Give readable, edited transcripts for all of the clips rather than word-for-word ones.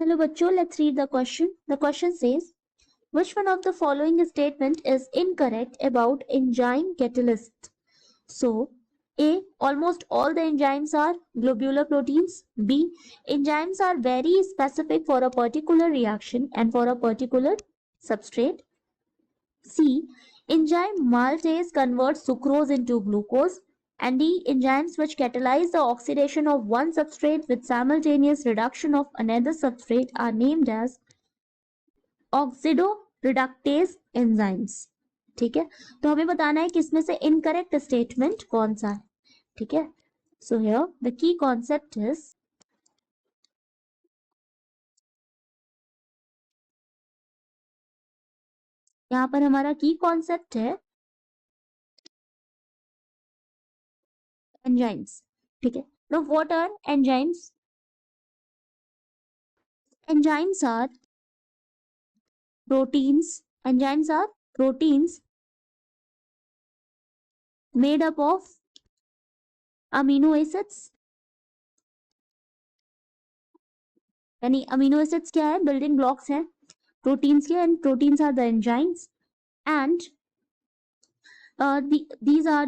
Hello bachcho, let's read the question. The question says, which one of the following statement is incorrect about enzyme catalyst? So, A. Almost all the enzymes are globular proteins. B. Enzymes are very specific for a particular reaction and for a particular substrate. C. Enzyme maltase converts sucrose into glucose. And D. Enzymes which catalyze the oxidation of one substrate with simultaneous reduction of another substrate are named as oxidoreductase enzymes. ठीक है, तो हमें बताना है कि इसमें से incorrect statement कौन सा है। ठीक है, so here the key concept is, यहाँ पर हमारा की कॉन्सेप्ट है एंजाइम्स। ठीक है, तो what are enzymes? Enzymes are proteins. Enzymes are proteins made up of amino acids. यानी अमीनो एसिड्स क्या है? बिल्डिंग ब्लॉक्स हैं प्रोटीन्स के, and proteins are the enzymes, and these are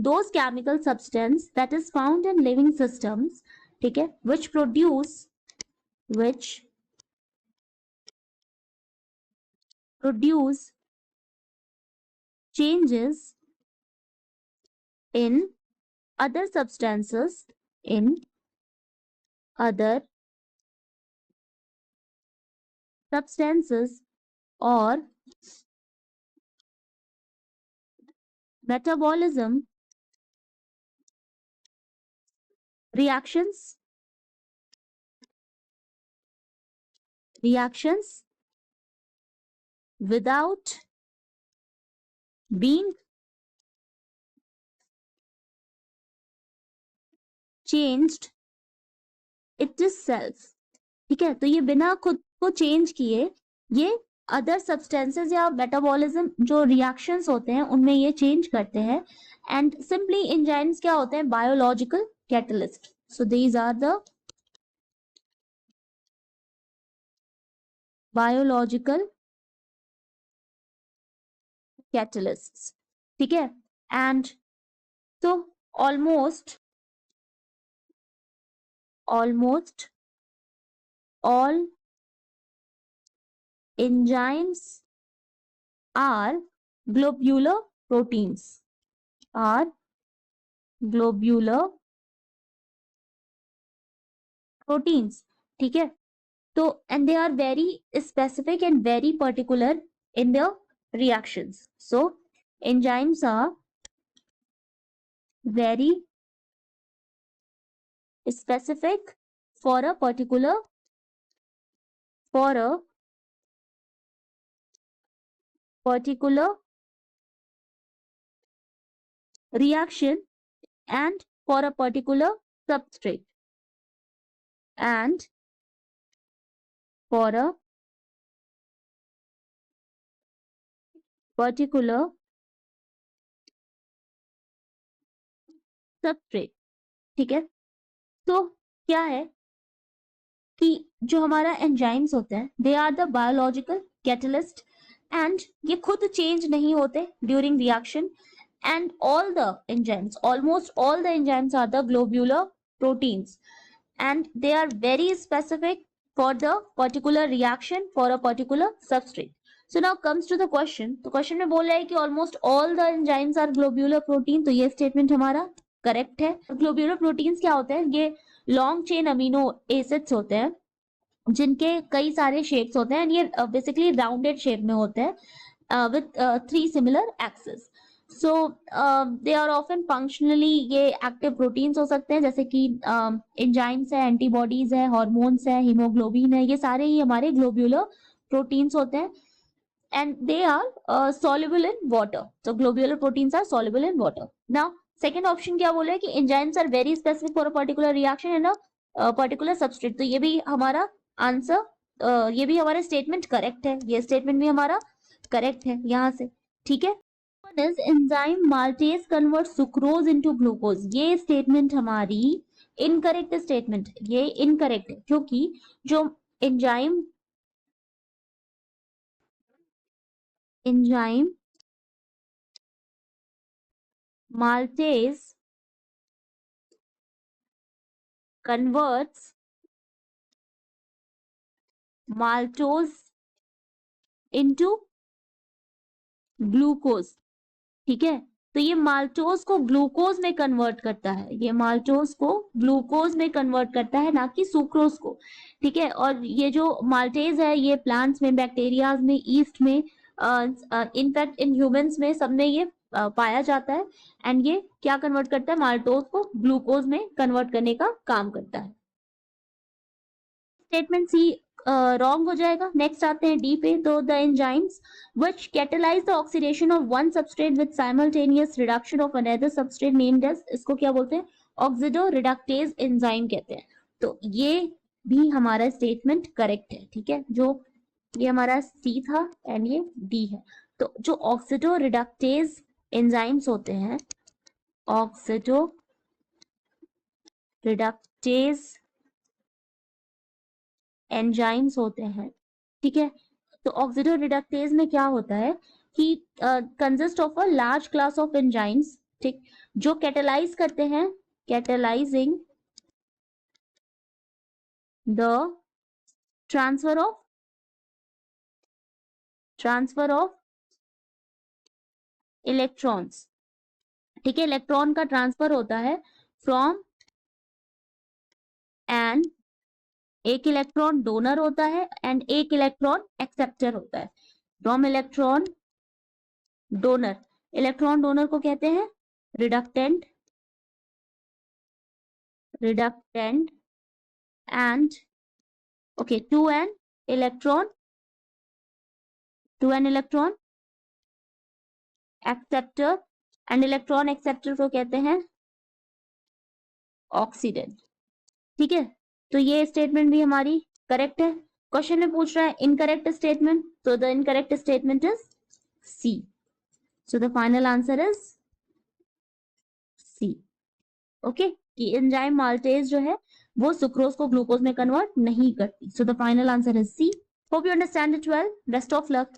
those chemical substance that is found in living systems, ठीक है, which produce changes in other substances or metabolism reactions without being changed itself। ठीक है, तो ये बिना खुद को चेंज किए ये अदर सब्सटेंसेस या मेटाबॉलिज्म जो रिएक्शंस होते हैं उनमें ये चेंज करते हैं। एंड सिंपली एंजाइम्स क्या होते हैं? Biological catalyst. So these are the biological catalysts. ठीक है, एंड तो almost all enzymes are globular proteins, ठीक है, तो and they are very specific and very particular in their reactions. So enzymes are very specific for a particular reaction and for a particular substrate and for a particular substrate। ठीक है, तो क्या है कि जो हमारा एंजाइम्स होते हैं they are the biological catalyst, and ये खुद चेंज नहीं होते during reaction, and all the enzymes, almost all the enzymes are the globular proteins, and they are very specific for the particular reaction for a particular substrate. So now comes to the question, तो question में बोल रहा है कि almost all the enzymes are globular protein, तो ये statement हमारा correct है। ग्लोब्यूलर प्रोटीन्स क्या होते हैं? ये लॉन्ग चेन अमीनो एसिड्स होते हैं जिनके कई सारे शेप्स होते हैं, एंड ये बेसिकली राउंडेड शेप में होते हैं with 3 similar axes. So they are often functionally, ये एक्टिव प्रोटीन्स हो सकते हैं जैसे कि एंजाइम्स है, एंटीबॉडीज है, हार्मोन्स है, हीमोग्लोबिन है, ये सारे ही हमारे ग्लोब्यूलर प्रोटीन्स होते हैं, and they are soluble in water. तो globular proteins are soluble in water. Now second option क्या बोला है कि enzymes are very specific for a particular reaction and a particular substrate, तो ये भी हमारा आंसर, ये भी हमारा स्टेटमेंट करेक्ट है, ये स्टेटमेंट भी हमारा करेक्ट है यहाँ से। ठीक है, enzyme maltase convert sucrose into glucose, ये स्टेटमेंट हमारी इनकरेक्ट स्टेटमेंट, ये इनकरेक्ट है क्योंकि जो enzyme maltase converts maltose into glucose. ठीक है, तो ये माल्टोज को ग्लूकोज में कन्वर्ट करता है, ये माल्टोज को ग्लूकोज में कन्वर्ट करता है, ना कि सुक्रोज को। ठीक है, और ये जो माल्टेज है ये प्लांट्स में, बैक्टीरियाज में, ईस्ट में, इनफैक्ट इन ह्यूमंस में, सब में ये पाया जाता है। एंड ये क्या कन्वर्ट करता है, माल्टोज को ग्लूकोज में कन्वर्ट करने का काम करता है। स्टेटमेंट सी रॉन्ग हो जाएगा। नेक्स्ट आते हैं डी पे। तो the enzymes which catalyze the oxidation of one substrate with simultaneous reduction of another substrate named as, इसको क्या बोलते हैं, ऑक्सीडोरिडक्टेज एंजाइम कहते हैं। तो ये भी हमारा स्टेटमेंट करेक्ट है। ठीक है, जो ये हमारा सी था एंड ये डी है। तो जो ऑक्सीडोरिडक्टेज एंजाइम्स होते हैं, ऑक्सीडोरिडक्टेज एंजाइम्स होते हैं, ठीक है, तो ऑक्सीडोरिडक्टेज में क्या होता है कि consist of a large class of enzymes, ठीक, जो कैटेलाइज करते हैं, catalysing the transfer of electrons. ठीक है, इलेक्ट्रॉन का ट्रांसफर होता है फ्रॉम एन, एक इलेक्ट्रॉन डोनर होता है एंड एक इलेक्ट्रॉन एक्सेप्टर होता है। From electron donor, electron donor को कहते हैं reductant and okay to an electron acceptor, and electron acceptor को कहते हैं ऑक्सीडेंट। ठीक है, तो ये स्टेटमेंट भी हमारी करेक्ट है। क्वेश्चन में पूछ रहा है इनकरेक्ट स्टेटमेंट, तो the incorrect statement is C. So the final answer is C. Okay, कि एंजाइम माल्टेज जो है वो सुक्रोज को ग्लूकोज में कन्वर्ट नहीं करती। So the final answer is C. Hope you understand it well. Best of luck.